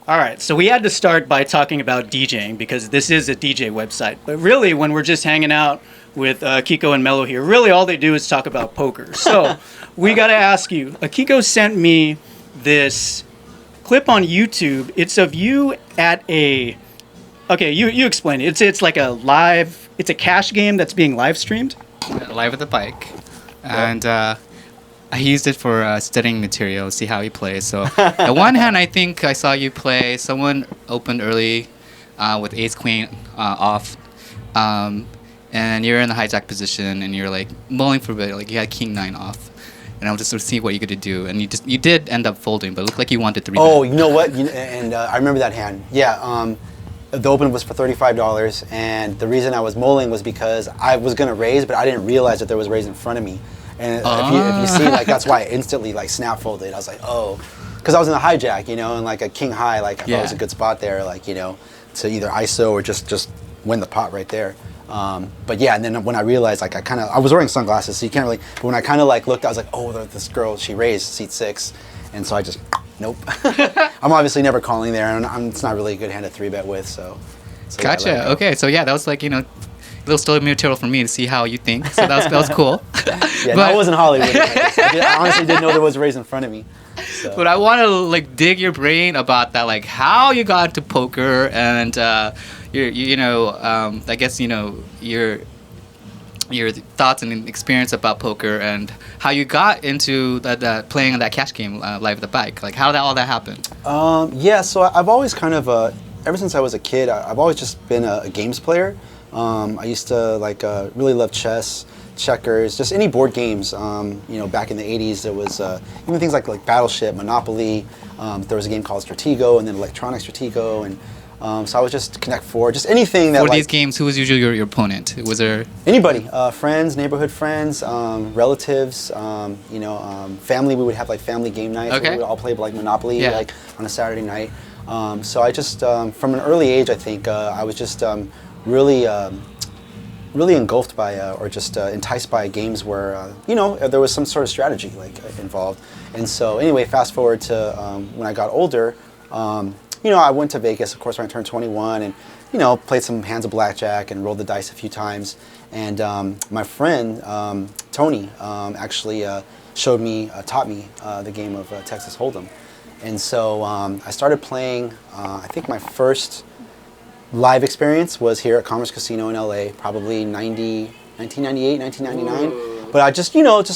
All right, so we had to start by talking about DJing because this is a DJ website. But really, when we're just hanging out with Akiko and Melo here, really all they do is talk about poker. So we got to ask you, Akiko sent me this clip on YouTube. It's of you at a... Okay, you explain it. It's like a live... It's a cash game that's being live streamed? Live at the bike. And I used it for studying material, see how he plays. So on one hand, I think I saw you play. Someone opened early with ace queen off, and you're in the hijack position, and you're like mulling for a bit. Like you had king 9 off, and I was just sort of seeing what you could do, and you did end up folding, but it looked like you wanted to rebet. Oh, you know what? I remember that hand. Yeah. The open was for $35, and the reason I was mulling was because I was gonna raise, but I didn't realize that there was raise in front of me. And if you see, like, that's why I instantly, like, snap folded. I was like, oh, because I was in the hijack, you know, and like a king high, like, I thought it was a good spot there, like, you know, to either ISO or just win the pot right there. But yeah, and then when I realized, like, I was wearing sunglasses, so you can't really, but when I kind of, like, looked, I was like, oh, this girl, she raised seat 6. And so I just, nope. I'm obviously never calling there, and it's not really a good hand to 3-bet with, so Gotcha. Yeah, okay, so yeah, that was like, you know, a little story material for me to see how you think. So that was cool. Yeah, I wasn't Hollywood. I honestly didn't know there was a raise in front of me. So. But I want to like dig your brain about that, like how you got into poker and I guess your thoughts and experience about poker and how you got into that playing that cash game live at the bike. Like how all that happened. Yeah, so I've always kind of ever since I was a kid, I've always just been a games player. I used to really love chess, checkers, just any board games. Back in the 80s, there was even things like Battleship, Monopoly. There was a game called Stratego, and then Electronic Stratego, and so I was just Connect Four, just anything that. For these games, who was usually your opponent? Was there anybody? Friends, neighborhood friends, relatives. Family. We would have family game nights. Okay. Where we would all play Monopoly on a Saturday night. So I just from an early age, I think I was just really engulfed by or just enticed by games where there was some sort of strategy involved. And so anyway, fast forward to when I got older, I went to Vegas, of course, when I turned 21, and played some hands of blackjack and rolled the dice a few times. And my friend Tony actually taught me the game of Texas Hold'em. And so I started playing. I think my first live experience was here at Commerce Casino in LA, probably 1998, 1999. Ooh. But I just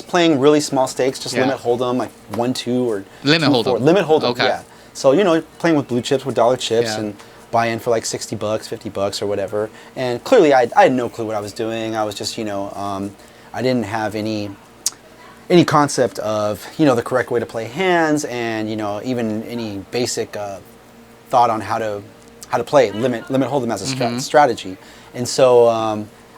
playing really small stakes, just limit hold'em, like 1, 2, or limit hold'em. Limit hold'em, okay. Yeah. So playing with blue chips, with dollar chips, and buy in for like $60, $50, or whatever. And clearly, I had no clue what I was doing. I was just, I didn't have any concept of the correct way to play hands, and even any basic thought on how to play limit hold'em as a strategy. And so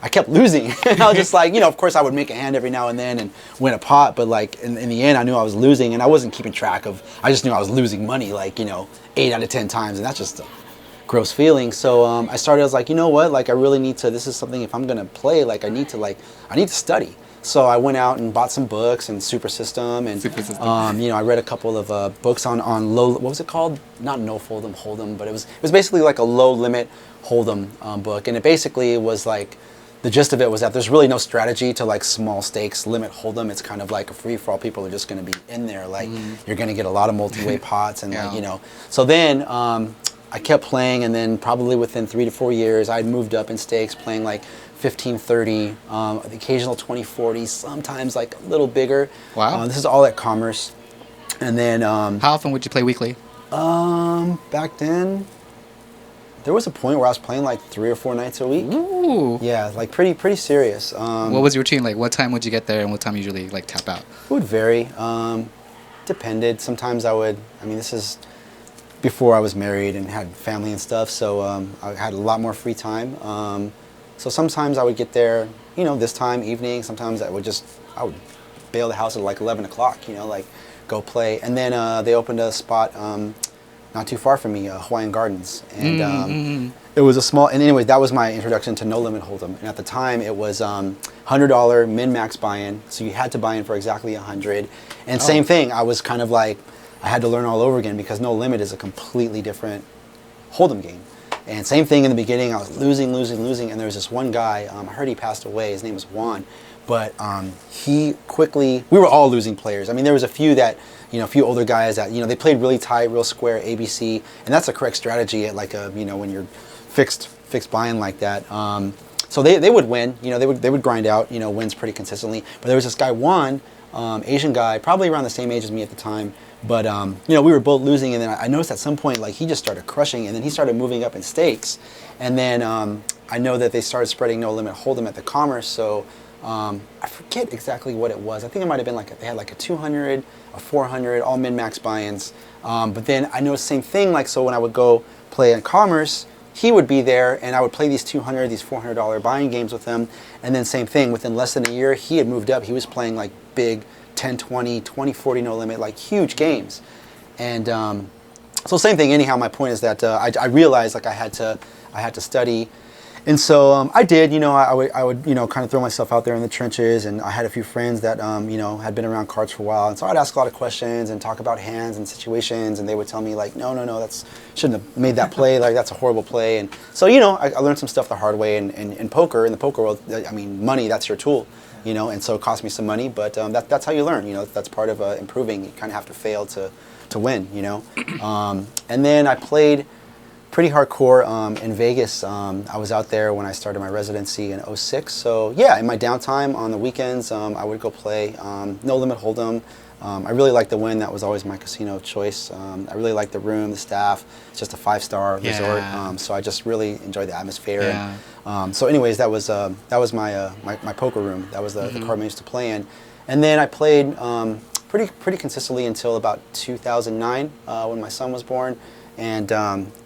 I kept losing. I was just like, of course I would make a hand every now and then and win a pot, but in the end I knew I was losing, and I wasn't keeping track of. I just knew I was losing money 8 out of 10 times, and that's just a gross feeling. So I was like, you know what? I really need to. This is something, if I'm gonna play, I need to study. So I went out and bought some books and Super System, and I read a couple of books on low. What was it called? Not no hold'em, but it was basically like a low limit hold'em book, and it basically was the gist of it was that there's really no strategy to small stakes limit hold'em. It's kind of like a free for all. People are just going to be in there. You're going to get a lot of multi-way pots, and So then I kept playing, and then probably within 3 to 4 years, I'd moved up in stakes, playing 15, 30, the occasional 20, 40, sometimes a little bigger. Wow. This is all at Commerce. And then... how often would you play weekly? Back then, there was a point where I was playing 3 or 4 nights a week. Ooh. Yeah, pretty serious. What was your routine? What time would you get there, and what time usually tap out? It would vary. Depended. Sometimes this is before I was married and had family and stuff, so I had a lot more free time. So sometimes I would get there, this time, evening. Sometimes I would bail the house at 11 o'clock, go play. And then they opened a spot not too far from me, Hawaiian Gardens. And it was a small, and anyway, that was my introduction to no limit hold'em. And at the time it was $100 min-max buy-in. So you had to buy in for exactly 100. And same thing, I was kind of I had to learn all over again because No Limit is a completely different hold'em game. And same thing in the beginning, I was losing, and there was this one guy, I heard he passed away, his name was Juan, but he quickly, we were all losing players. I mean, there was a few that, a few older guys that, they played really tight, real square, ABC, and that's the correct strategy at like a, when you're fixed buy-in like that. So they would win, they would grind out, wins pretty consistently. But there was this guy, Juan, Asian guy, probably around the same age as me at the time. But, we were both losing, and then I noticed at some point, like, he just started crushing, and then he started moving up in stakes. And then I know that they started spreading No Limit Hold'em at the Commerce, so I forget exactly what it was. I think it might have been like, they had like a 200, a 400, all min-max buy-ins. But then I noticed the same thing, like, so when I would go play in Commerce, he would be there, and I would play these $200, these $400 buying games with him. And then same thing, within less than a year, he had moved up. He was playing like big 10, 20, 20, 40 No Limit, like huge games. And so same thing anyhow, my point is that I realized like I had to study. And so I did, I would kind of throw myself out there in the trenches, and I had a few friends that, had been around cards for a while. And so I'd ask a lot of questions and talk about hands and situations, and they would tell me like, no, that's, shouldn't have made that play, like that's a horrible play. And so, I learned some stuff the hard way in poker, in the poker world. I mean, money, that's your tool, and so it cost me some money, but that's how you learn, that's part of improving. You kind of have to fail to win, and then I played pretty hardcore in Vegas. I was out there when I started my residency in '06. So yeah, in my downtime on the weekends, I would go play No Limit Hold'em. I really liked the Wynn. That was always my casino of choice. I really liked the room, the staff. It's just a 5-star resort. So I just really enjoyed the atmosphere. Yeah. And, so anyways, that was my poker room. That was the card I used to play in. And then I played pretty consistently until about 2009 when my son was born. And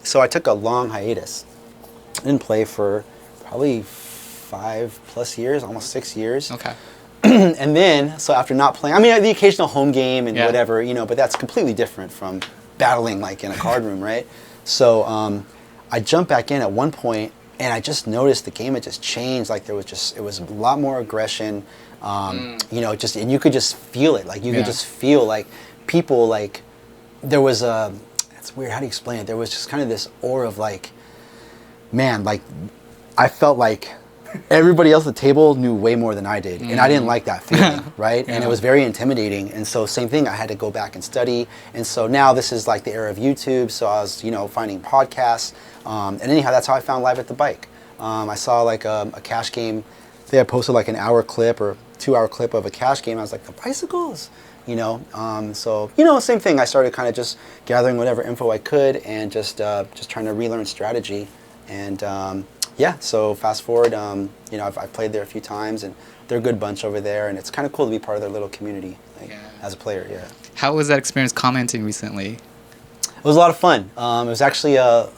so I took a long hiatus. I didn't play for probably 5+ years, almost 6 years. Okay. And then, so after not playing, I mean, the occasional home game and whatever, but that's completely different from battling like in a card room, right? So I jumped back in at one point, and I just noticed the game had just changed. Like it was a lot more aggression, and you could just feel it. Like you could just feel like people, like there was a, it's weird, how do you explain it? There was just kind of this aura of like, man, like I felt like everybody else at the table knew way more than I did, and I didn't like that feeling, right? And it was very intimidating, and so same thing, I had to go back and study, and so now this is like the era of YouTube, so I was, finding podcasts, and anyhow, that's how I found Live at the Bike. I saw like a cash game, they had posted like an hour clip or 2-hour clip of a cash game. I was like, the bicycles? So, same thing, I started kind of just gathering whatever info I could, and just trying to relearn strategy, and yeah, so fast forward, I've played there a few times, and they're a good bunch over there, and it's kind of cool to be part of their little community, as a player, yeah. How was that experience commenting recently? It was a lot of fun. It was actually a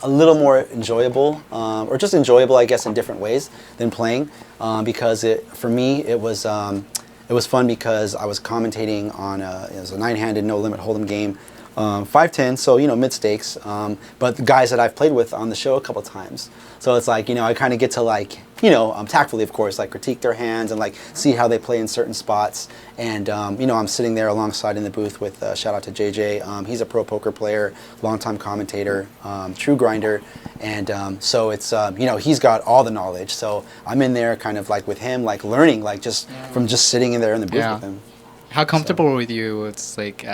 little more enjoyable, or just enjoyable, I guess, in different ways than playing, because for me, it was fun because I was commentating on it was a 9-handed No Limit Hold'em game. 5-10, so mid stakes, but the guys that I've played with on the show a couple times, so it's like I kind of get to like tactfully, of course, like critique their hands and like see how they play in certain spots, and I'm sitting there alongside in the booth with shout out to JJ. He's a pro poker player, longtime commentator, true grinder, and so it's he's got all the knowledge, so I'm in there kind of like with him, like learning, like just from just sitting in there in the booth with him. How comfortable were you? It's like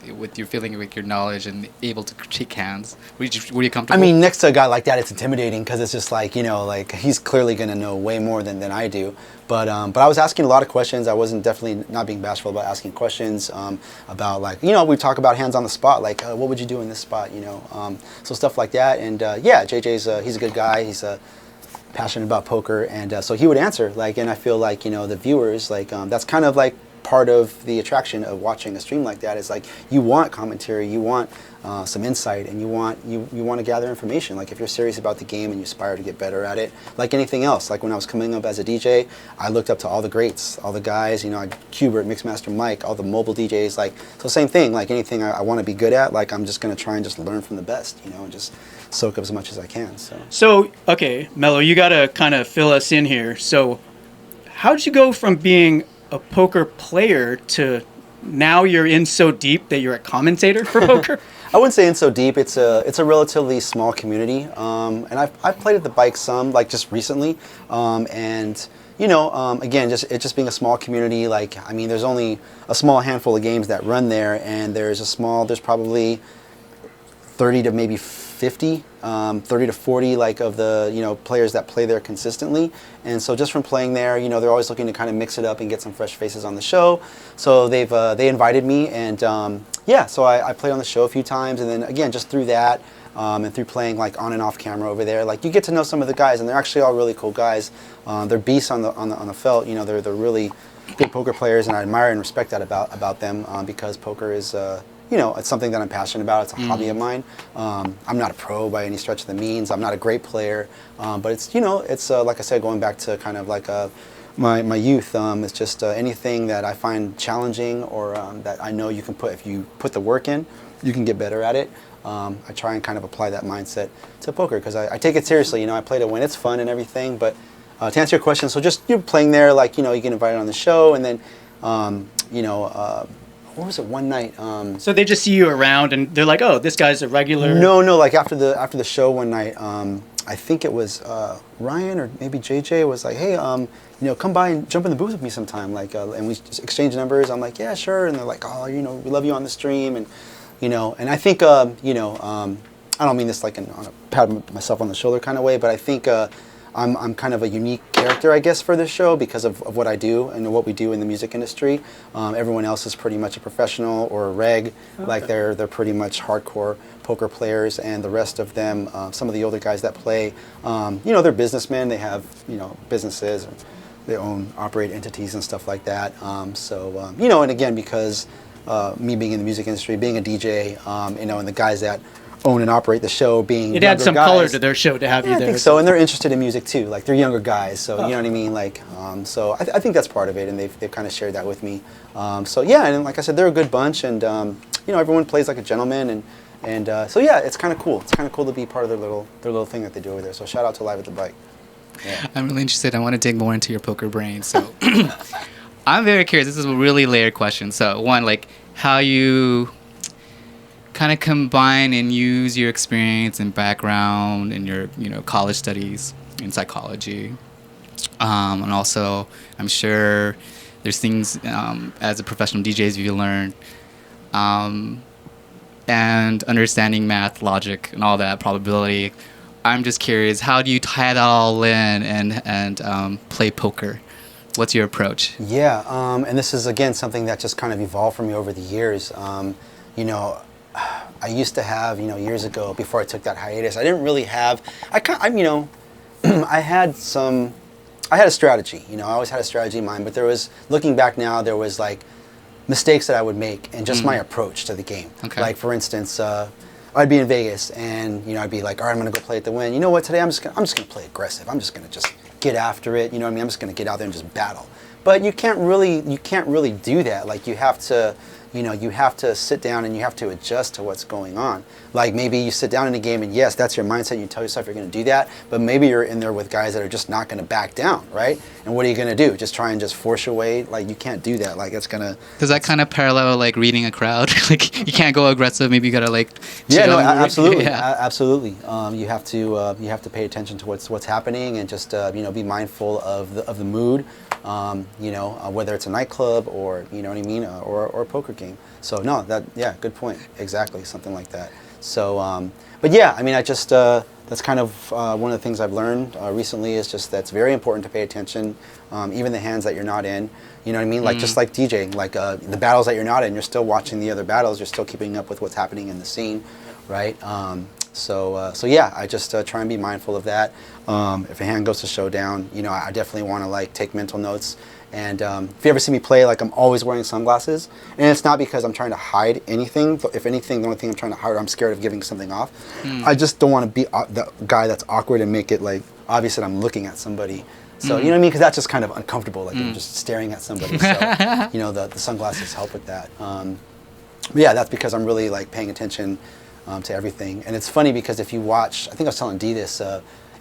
with your feeling, with your knowledge and able to critique hands. Were you comfortable? I mean, next to a guy like that, it's intimidating because it's just like like he's clearly gonna know way more than I do. But I was asking a lot of questions. I wasn't definitely not being bashful about asking questions about like we talk about hands on the spot, like what would you do in this spot, so stuff like that. And yeah, JJ's he's a good guy. He's passionate about poker, and so he would answer like, and I feel like the viewers like that's kind of like part of the attraction of watching a stream like that is like you want commentary, you want some insight, and you want to gather information. Like if you're serious about the game and you aspire to get better at it, like anything else. Like when I was coming up as a DJ, I looked up to all the greats, all the guys, Qbert, Mixmaster Mike, all the mobile DJs. Like so, same thing. Like anything I want to be good at, like I'm just gonna try and just learn from the best, and just soak up as much as I can. So okay, Melo, you gotta kind of fill us in here. So how'd you go from being a poker player to now you're in so deep that you're a commentator for poker? I wouldn't say in so deep. It's a relatively small community, and I've played at the bike some, like just recently, and again, it's just being a small community. Like, I mean, there's only a small handful of games that run there, and there's probably 30 to maybe 50, 30 to 40 like of the players that play there consistently. And so just from playing there, they're always looking to kind of mix it up and get some fresh faces on the show. So they invited me, and so I played on the show a few times, and then again just through that and through playing like on and off camera over there, like you get to know some of the guys, and they're actually all really cool guys. They're beasts on the felt. They're really good poker players, and I admire and respect that about them because poker is it's something that I'm passionate about. It's a hobby of mine. I'm not a pro by any stretch of the means. I'm not a great player, but it's like I said, going back to kind of like my youth. It's just anything that I find challenging or that I know if you put the work in, you can get better at it. I try and kind of apply that mindset to poker because I take it seriously. I play to win. It's fun and everything, but to answer your question, so just playing there, like you get invited on the show, and then what was it one night? So they just see you around and they're like, oh, this guy's a regular. No, like after the show one night, I think it was Ryan or maybe JJ was like, hey, come by and jump in the booth with me sometime, like, and we just exchange numbers. I'm like, yeah, sure, and they're like, oh, we love you on the stream, and and I think I don't mean this like on a pat myself on the shoulder kind of way, but I think I'm kind of a unique character, I guess, for this show because of what I do and what we do in the music industry. Everyone else is pretty much a professional or a reg. Okay. Like they're pretty much hardcore poker players, and the rest of them, some of the older guys that play, they're businessmen. They have businesses, they operate entities and stuff like that. And again, because me being in the music industry, being a DJ, and the guys that own and operate the show being it adds some guys. Color to their show to have you there. I think so, and they're interested in music too. Like they're younger guys, so you know what I mean. Like, so I think that's part of it, and they've kind of shared that with me. And like I said, they're a good bunch, and everyone plays like a gentleman, and it's kind of cool. It's kind of cool to be part of their little thing that they do over there. So shout out to Live at the Bike. Yeah. I'm really interested. I want to dig more into your poker brain. So I'm very curious. This is a really layered question. So one, like how you kind of combine and use your experience and background in your college studies in psychology, and also I'm sure there's things as a professional DJs you learn, and understanding math, logic, and all that probability. I'm just curious, how do you tie that all in and play poker? What's your approach? Yeah, and this is again something that just kind of evolved for me over the years. I used to have, years ago, before I took that hiatus, I didn't really have, I had a strategy, I always had a strategy in mind, but looking back now, there was like mistakes that I would make and just my approach to the game. Okay. Like for instance, I'd be in Vegas and, I'd be like, all right, I'm going to go play at the win. You know what, today I'm just going to play aggressive. I'm just going to just get after it. You know what I mean? I'm just going to get out there and just battle. But you can't really do that. Like you have to sit down and you have to adjust to what's going on. Like maybe you sit down in a game and yes, that's your mindset. You tell yourself you're going to do that, but maybe you're in there with guys that are just not going to back down, right? And what are you going to do? Just try and just force your way? Like you can't do that. Like it's gonna. Does that kind of parallel like reading a crowd? Like you can't go aggressive. Maybe you gotta like. Yeah, no, absolutely, absolutely. You have to pay attention to what's happening and just be mindful of the mood. Whether it's a nightclub or you know what I mean, or a poker game. So no, good point. Exactly, something like that. So, but yeah, I mean, I just that's kind of one of the things I've learned recently is just that's very important to pay attention, even the hands that you're not in. You know what I mean? Like just like DJing, like the battles that you're not in, you're still watching the other battles. You're still keeping up with what's happening in the scene, right? So yeah, I just try and be mindful of that. If a hand goes to showdown, I definitely want to like take mental notes. And if you ever see me play, like I'm always wearing sunglasses, and it's not because I'm trying to hide anything. If anything, the only thing I'm trying to hide, I'm scared of giving something off. I just don't want to be the guy that's awkward and make it like obvious that I'm looking at somebody. So you know what I mean? Because that's just kind of uncomfortable, like I'm just staring at somebody. So the sunglasses help with that. But yeah, that's because I'm really like paying attention to everything. And it's funny because if you watch, I think I was telling Dee this,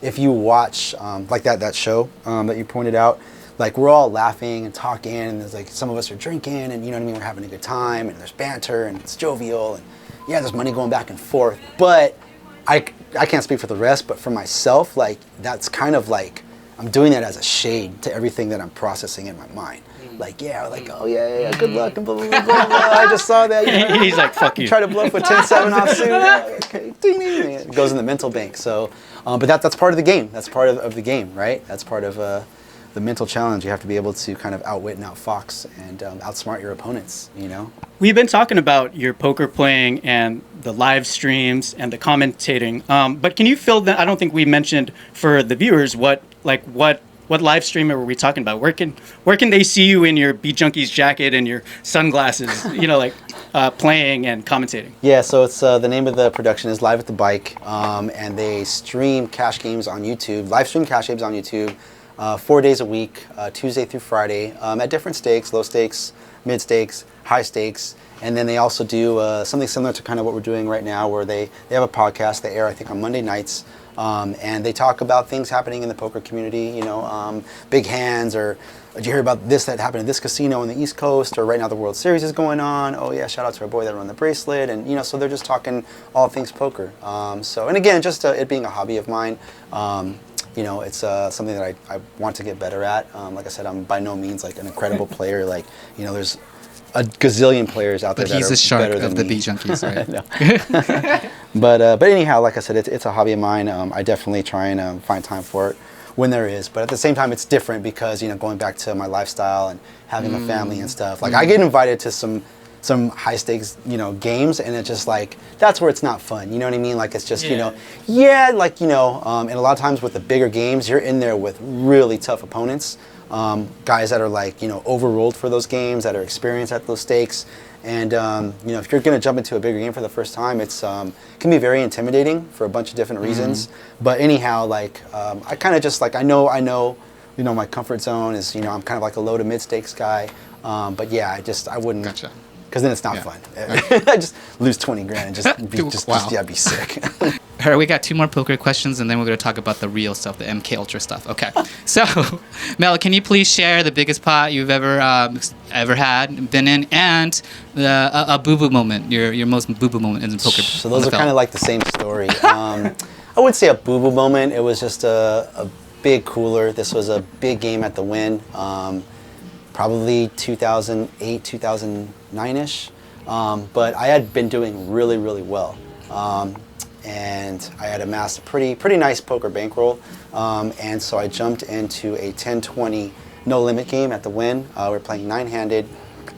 if you watch like that show that you pointed out, like we're all laughing and talking, and there's like some of us are drinking, and you know what I mean, we're having a good time, and there's banter, and it's jovial, and yeah, there's money going back and forth. But I can't speak for the rest, but for myself, like that's kind of like I'm doing that as a shade to everything that I'm processing in my mind. Like, yeah, like, oh yeah, good luck, and blah, blah, blah, blah, blah. I just saw that. You know? He's like, fuck you. Try to bluff with 10-7 offsuit. Yeah, okay, ding, ding, ding. It goes in the mental bank. So, but that's part of the game. That's part of the game, right? That's part of the mental challenge. You have to be able to kind of outwit and outfox and outsmart your opponents, you know? We've been talking about your poker playing and the live streams and the commentating, but can you fill that? I don't think we mentioned for the viewers what live stream are we talking about? Where can they see you in your Beat Junkies jacket and your sunglasses? You know, like playing and commentating. Yeah, so it's the name of the production is Live at the Bike, and they stream cash games on YouTube. Live stream cash games on YouTube, 4 days a week, Tuesday through Friday, at different stakes: low stakes, mid stakes, high stakes. And then they also do something similar to kind of what we're doing right now, where they have a podcast. They air, I think, on Monday nights. And they talk about things happening in the poker community, you know, big hands, or did you hear about this that happened at this casino on the East Coast, or right now the World Series is going on. Oh yeah, shout out to our boy that run the bracelet, and you know, so they're just talking all things poker. So, and again, just it being a hobby of mine, you know, it's something that I want to get better at. Like I said, I'm by no means like an incredible player. Like, you know, there's a gazillion players out there But that he's are the shark better than of the me. Beat Junkies, right? But anyhow, like I said, it's a hobby of mine. I definitely try and find time for it when there is. But at the same time, it's different because, you know, going back to my lifestyle and having a family and stuff. Like I get invited to some high stakes, you know, games, and it's just like that's where it's not fun. You know what I mean? Like it's just you know, yeah, like you know, and a lot of times with the bigger games, you're in there with really tough opponents. Guys that are like, you know, overruled for those games, that are experienced at those stakes. And, you know, if you're going to jump into a bigger game for the first time, it's can be very intimidating for a bunch of different reasons. But anyhow, like, I kind of just like, I know, you know, my comfort zone is, you know, I'm kind of like a low to mid stakes guy. But yeah, I wouldn't. Gotcha. Because then it's not fun. I just lose 20 grand and just be sick. All right, we got 2 more poker questions, and then we're going to talk about the real stuff, the MK Ultra stuff. Okay. So, Mel, can you please share the biggest pot you've ever had, been in, and a boo-boo moment, your most boo-boo moment in poker? So those are kind of like the same story. I wouldn't say a boo-boo moment. It was just a big cooler. This was a big game at the Wynn, probably 2008, 2009-ish. But I had been doing really, really well. And I had amassed a pretty nice poker bankroll, and so I jumped into a 10-20 no limit game at the Wynn. We were playing 9-handed,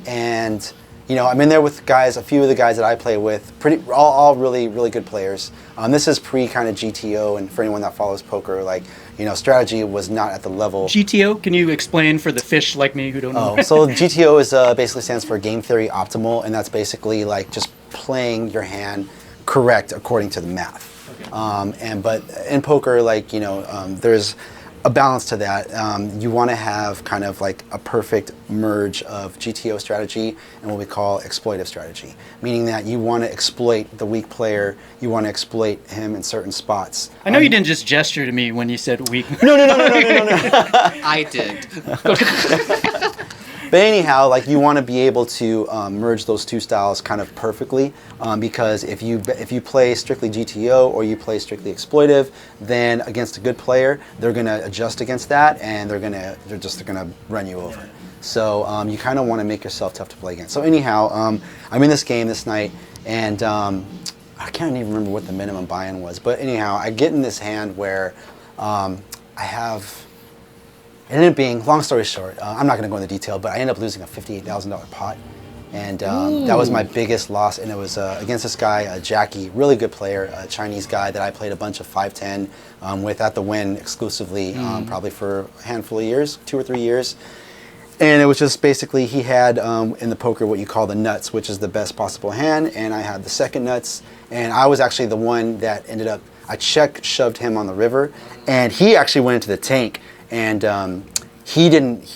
and you know, I'm in there with guys, a few of the guys that I play with, all really, really good players. This is pre kind of GTO, and for anyone that follows poker, like, you know, strategy was not at the level. GTO, can you explain for the fish like me who don't know? So GTO is basically stands for Game Theory Optimal, and that's basically like just playing your hand correct according to the math. Okay. But in poker, like, you know, there's a balance to that. You want to have kind of like a perfect merge of GTO strategy and what we call exploitive strategy, meaning that you want to exploit the weak player, you want to exploit him in certain spots. I know you didn't just gesture to me when you said weak. No. I did. But anyhow, like you want to be able to merge those two styles kind of perfectly, because if you play strictly GTO or you play strictly exploitive, then against a good player, they're going to adjust against that, and they're just going to run you over. So you kind of want to make yourself tough to play against. So anyhow, I'm in this game this night, and I can't even remember what the minimum buy-in was. But anyhow, I get in this hand where it ended up being, long story short, I'm not going to go into detail, but I ended up losing a $58,000 pot. And that was my biggest loss. And it was against this guy, Jackie, really good player, a Chinese guy that I played a bunch of 5-10 with at the Wynn exclusively, probably for a handful of years, 2 or 3 years. And it was just basically, he had in the poker what you call the nuts, which is the best possible hand. And I had the second nuts. And I was actually the one that ended up, I shoved him on the river. And he actually went into the tank. And he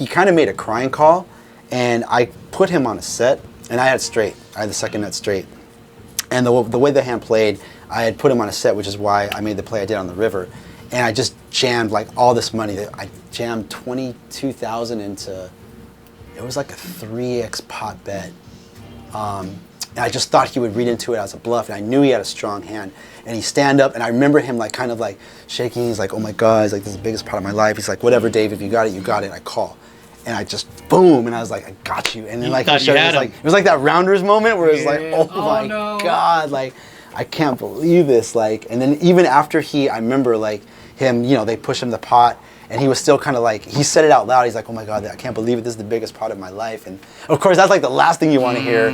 kind of made a crying call, and I put him on a set, and I had straight. I had the second nut straight. And the way the hand played, I had put him on a set, which is why I made the play I did on the river. And I just jammed like all this money. I jammed 22,000 into, it was like a 3x pot bet. And I just thought he would read into it as a bluff, and I knew he had a strong hand. And he stand up, and I remember him like kind of like shaking. He's like, "Oh my God!" He's like, "This is the biggest part of my life." He's like, "Whatever, Dave. If you got it, you got it." I call, and I just boom, and I was like, "I got you." And then like it was like that Rounders moment where it was like, "Oh my God!" Like I can't believe this. Like, and then even after I remember like him, you know, they push him the pot. And he was still kind of like, he said it out loud. He's like, "Oh my God, I can't believe it. This is the biggest part of my life." And of course, that's like the last thing you want to hear.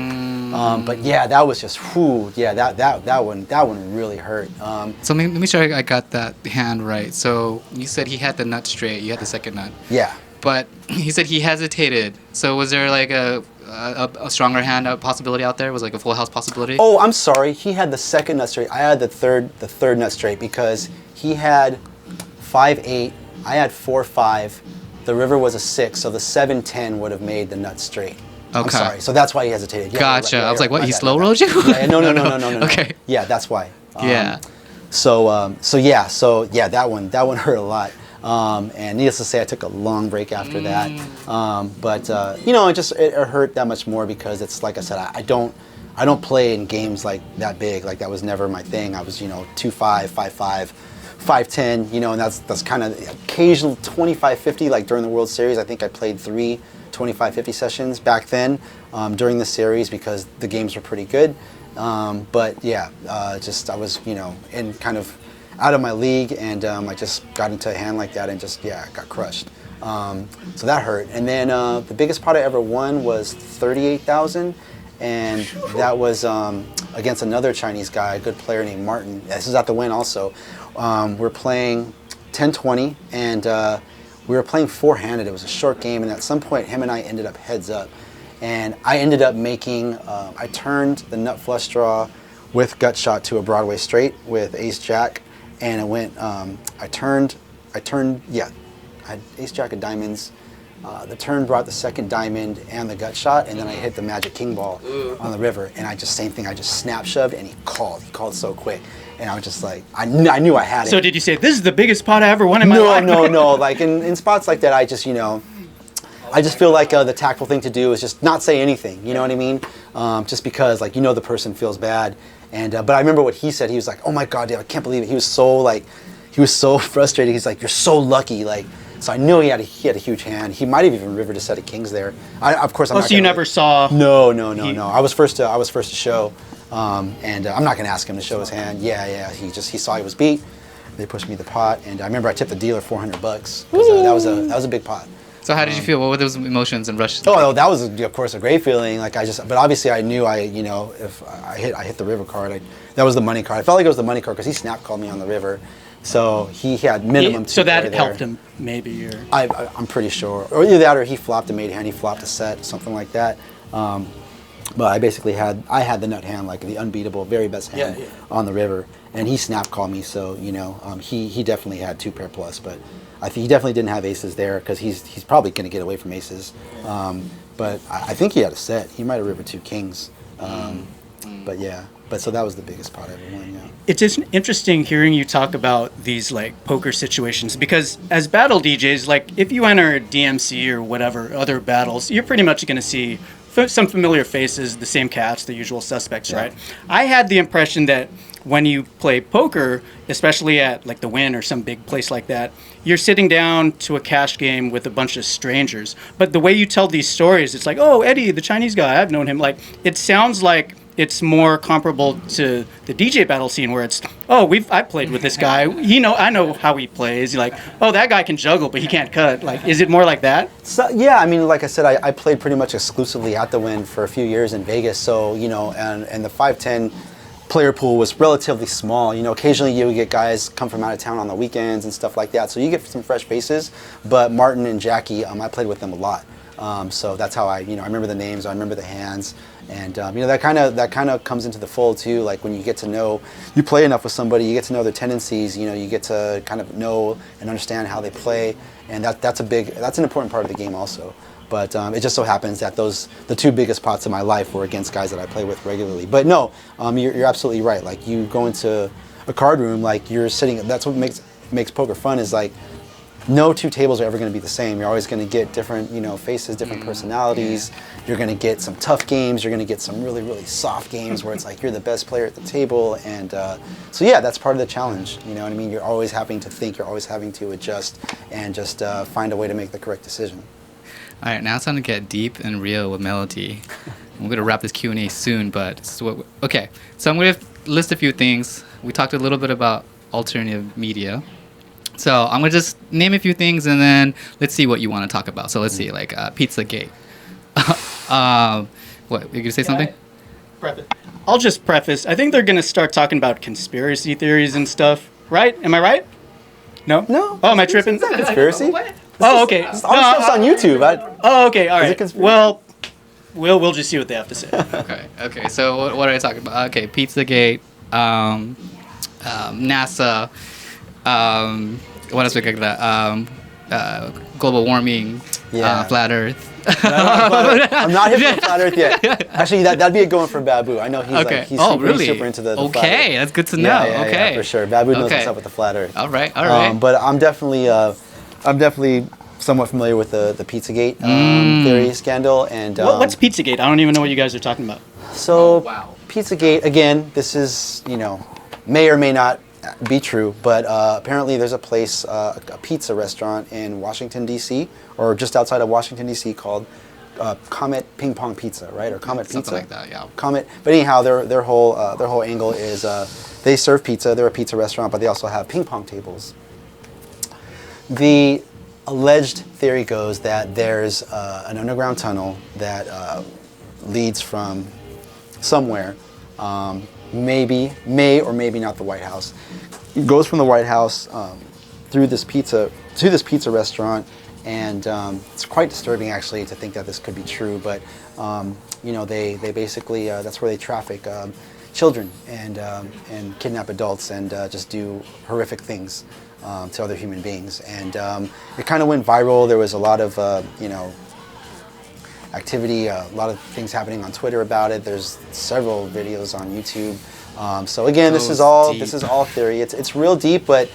But yeah, that was just, whew, yeah, that one really hurt. So let me make sure I got that hand right. So you said he had the nut straight. You had the second nut. Yeah. But he said he hesitated. So was there like a stronger hand possibility out there? Was like a full house possibility? Oh, I'm sorry. He had the second nut straight. I had the third nut straight because he had 5-8. I had 4-5. The river was a 6, so the 7-10 would have made the nut straight. Okay. I'm sorry. So that's why he hesitated. Yeah, gotcha. Right, I was like, what? Right, He slow rolled you? No. Okay. Yeah, that's why. Yeah. So that one hurt a lot. And needless to say, I took a long break after that. But you know, it hurt that much more because it's like I said, I don't play in games like that big. Like that was never my thing. I was 2-5, 5-5. 5-10, you know, and that's kind of occasional 25-50, like during the World Series. I think I played 3 25-50 sessions back then during the series because the games were pretty good. But yeah, I was, in kind of out of my league, and I just got into a hand like that and just, got crushed. So that hurt. And then the biggest pot I ever won was 38,000, and that was against another Chinese guy, a good player named Martin. This is at the Win also. We're playing 10-20, and we were playing four-handed. It was a short game, and at some point, him and I ended up heads up. And I ended up making, I turned the nut flush draw with gut shot to a Broadway straight with ace jack, and it went, I had ace jack of diamonds. The turn brought the second diamond and the gut shot, and then I hit the magic king ball on the river, and I just snap shoved, and he called so quick, and I was just like, I knew I had it. So did you say, this is the biggest pot I ever won in my life? No, like in spots like that, I just feel like the tactful thing to do is just not say anything, you know what I mean? Just because the person feels bad, and but I remember what he said. He was like, "Oh my God, Dave, I can't believe it." He was so frustrated. He's like, "You're so lucky," like. So I knew he had a huge hand. He might have even rivered a set of kings there. Of course, I'm not. So you never saw? No. I was first to show, and I'm not gonna ask him to show his hand. Yeah. He saw he was beat. They pushed me the pot, and I remember I tipped the dealer $400 because that was a big pot. So how did you feel? What were those emotions and rushes? Oh, that was of course a great feeling. But obviously I knew if I hit the river card, that was the money card. I felt like it was the money card because he snap called me on the river. So he had minimum. So that helped him, maybe. Or I'm pretty sure, or either that, or he flopped a made hand, he flopped a set, something like that. But I basically had the nut hand, like the unbeatable, very best hand on the river, and he snap called me. So he definitely had 2 pair plus, but I think he definitely didn't have aces there because he's probably going to get away from aces. But I think he had a set. He might have river 2 kings. But yeah. But so that was the biggest pot I ever won, yeah. It's just interesting hearing you talk about these poker situations because as battle DJs, if you enter DMC or whatever other battles, you're pretty much going to see some familiar faces, the same cast, the usual suspects, right? I had the impression that when you play poker, especially at the Win or some big place like that, you're sitting down to a cash game with a bunch of strangers. But the way you tell these stories, it's like, oh, Eddie, the Chinese guy, I've known him. It sounds like it's more comparable to the DJ battle scene where it's, I played with this guy. I know how he plays. You're like, oh, that guy can juggle, but he can't cut. Is it more like that? So, yeah, I mean, like I said, I played pretty much exclusively at the Win for a few years in Vegas. So, and the 510 player pool was relatively small. Occasionally you would get guys come from out of town on the weekends and stuff like that. So you get some fresh faces. But Martin and Jackie, I played with them a lot. So that's how I remember the names, I remember the hands, and that kind of comes into the fold too. Like when you play enough with somebody, you get to know their tendencies. You get to kind of know and understand how they play, and that's an important part of the game also. But it just so happens that the 2 biggest pots of my life were against guys that I play with regularly. But no, you're absolutely right. You go into a card room, you're sitting. That's what makes makes poker fun is like no two tables are ever going to be the same. You're always going to get different, faces, different personalities. You're going to get some tough games. You're going to get some really, really soft games where it's like you're the best player at the table. And so yeah, that's part of the challenge. You know what I mean? You're always having to think. You're always having to adjust and just find a way to make the correct decision. All right, now it's time to get deep and real with Melo-D. We're gonna wrap this Q&A soon, but this is what. Okay, so I'm gonna list a few things. We talked a little bit about alternative media. So I'm gonna just name a few things and then let's see what you want to talk about. So let's see, like Pizzagate. What, you gonna say something? I'll just preface. I think they're gonna start talking about conspiracy theories and stuff, right? Am I right? No. No. Oh, am I tripping? It's not a conspiracy. Oh, okay. All the stuff's on YouTube. Oh, okay. All Is it right. conspiracy? Well, we'll just see what they have to say. Okay. So what are I talking about? Okay, Pizzagate, NASA. What else we got? Global warming, flat Earth. I'm not hip to flat Earth yet. Actually, that'd be a going for Babu. I know he's he's really? super into the flat Okay, Earth. that's good to know. Yeah, okay, for sure. Babu knows what's up with the flat Earth. All right. But I'm definitely somewhat familiar with the Pizzagate theory scandal. And What's Pizzagate? I don't even know what you guys are talking about. So wow. Pizzagate, again, this is may or may not be true, but apparently there's a place, a pizza restaurant in Washington D.C. or just outside of Washington D.C. called Comet Ping Pong Pizza, right? Or Comet Something Pizza. like that, yeah. Comet. But anyhow, their whole angle is they serve pizza. They're a pizza restaurant, but they also have ping pong tables. The alleged theory goes that there's an underground tunnel that leads from somewhere. May or maybe not the White House. It goes from the White House through this pizza restaurant, and it's quite disturbing actually to think that this could be true. But they basically that's where they traffic children and kidnap adults and just do horrific things to other human beings. And it kind of went viral. There was a lot of activity, a lot of things happening on Twitter about it. There's several videos on YouTube. So again, this is all theory. It's real deep, but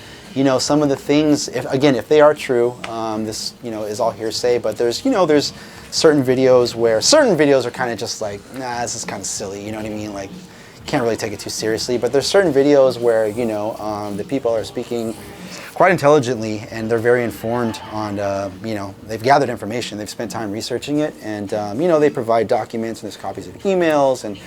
some of the things, if they are true, this is all hearsay. But there's certain videos where certain videos are kind of just like, nah, this is kind of silly. You know what I mean? Like, can't really take it too seriously. But there's certain videos where the people are speaking quite intelligently, and they're very informed on, they've gathered information, they've spent time researching it, and, they provide documents, and there's copies of emails, and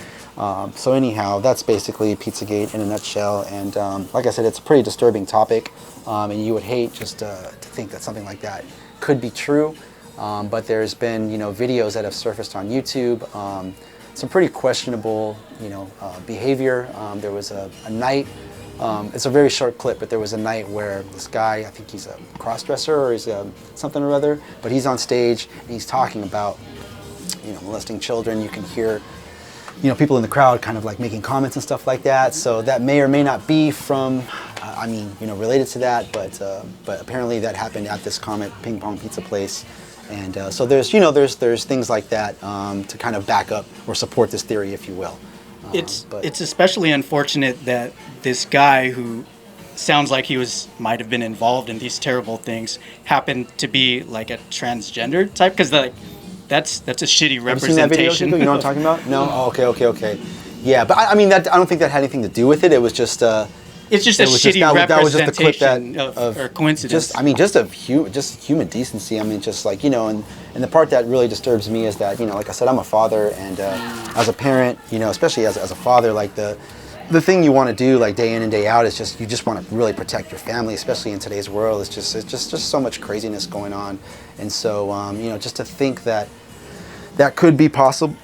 so anyhow, that's basically Pizzagate in a nutshell, and like I said, it's a pretty disturbing topic, and you would hate just to think that something like that could be true, but there's been, videos that have surfaced on YouTube, some pretty questionable, behavior. There was a night. It's a very short clip, but there was a night where this guy, I think he's a crossdresser or he's something or other, but he's on stage and he's talking about, molesting children. You can hear, people in the crowd kind of like making comments and stuff like that. So that may or may not be from, related to that, but apparently that happened at this Comet Ping Pong Pizza place. And so there's things like that to kind of back up or support this theory, if you will. It's especially unfortunate that this guy who sounds like he might have been involved in these terrible things happened to be like a transgender type, because that's a shitty representation. Have you seen that video, Akiko? You know what I'm talking about? No? Oh, okay. Yeah, but I don't think that had anything to do with it. It was just it's just a shitty representation or coincidence. Just human decency. I mean, just like, and the part that really disturbs me is that, like I said, I'm a father, and as a parent, especially as a father, like the thing you want to do, like day in and day out, is just you just want to really protect your family, especially in today's world. It's just so much craziness going on, and so just to think that could be possible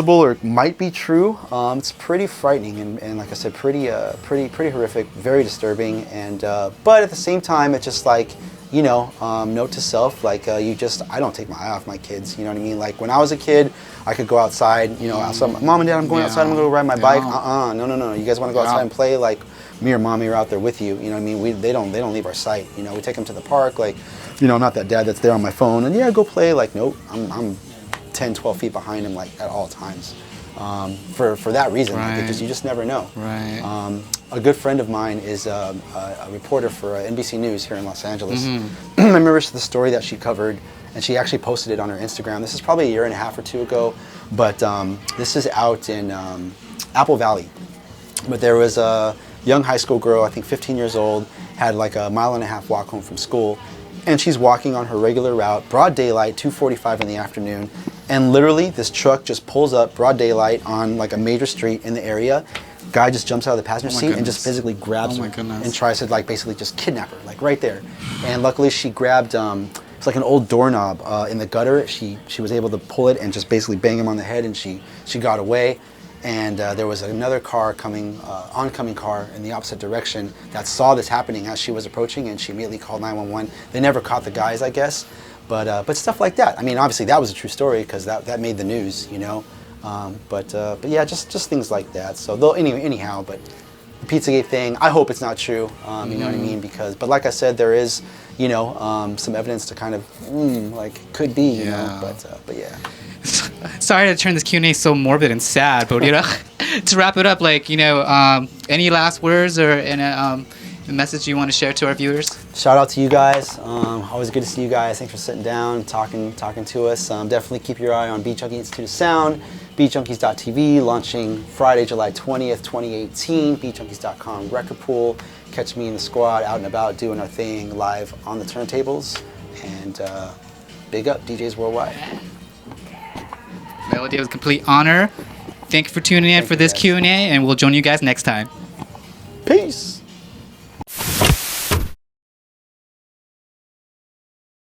or might be true, it's pretty frightening and like I said, pretty horrific, very disturbing, and but at the same time, it's just like, note to self, like I don't take my eye off my kids, you know what I mean? Like when I was a kid, I could go outside, outside, Mom and Dad, I'm going outside, I'm gonna go ride my bike. No, you guys want to go outside and play? Like me or Mommy are out there with you, you know what I mean? They don't leave our sight, we take them to the park, like, not that dad that's there on my phone, and yeah, go play, like, nope, I'm 10, 12 feet behind him, like, at all times. for that reason. Like, Right. you just never know. Right. A good friend of mine is a reporter for NBC News here in Los Angeles. Mm-hmm. I remember the story that she covered, and she actually posted it on her Instagram. This is probably a year and a half or two ago, but this is out in Apple Valley. But there was a young high school girl, I think 15 years old, had like a 1.5 mile walk home from school, and she's walking on her regular route, broad daylight, 2:45 in the afternoon, and literally this truck just pulls up broad daylight on like a major street in the area. Guy just jumps out of the passenger Oh my seat and goodness. just physically grabs Oh my her goodness. and tries to like basically just kidnap her, like right there. And luckily she grabbed it's like an old doorknob in the gutter. She was able to pull it and just basically bang him on the head, and she got away. And there was another car coming, oncoming car in the opposite direction that saw this happening as she was approaching, and she immediately called 911. They never caught the guys, I guess, but stuff like that. I mean, obviously that was a true story because that made the news, you know. But yeah, just things like that. So though anyhow, but the Pizzagate thing, I hope it's not true. You know what I mean? But like I said, there is, you know, some evidence to kind of like could be, you know. But yeah. Sorry to turn this Q&A so morbid and sad, but you know, to wrap it up, like, you know, any last words or a message you want to share to our viewers? Shout out to you guys. Always good to see you guys. Thanks for sitting down, talking to us. Definitely keep your eye on Beat Junkie Institute of Sound, beatjunkies.tv, launching Friday, July 20th, 2018, beatjunkies.com record pool. Catch me in the squad, out and about, doing our thing live on the turntables. And big up, DJs Worldwide. Melo-D, it was a complete honor. Thank you for tuning in for this Q&A, and we'll join you guys next time. Peace.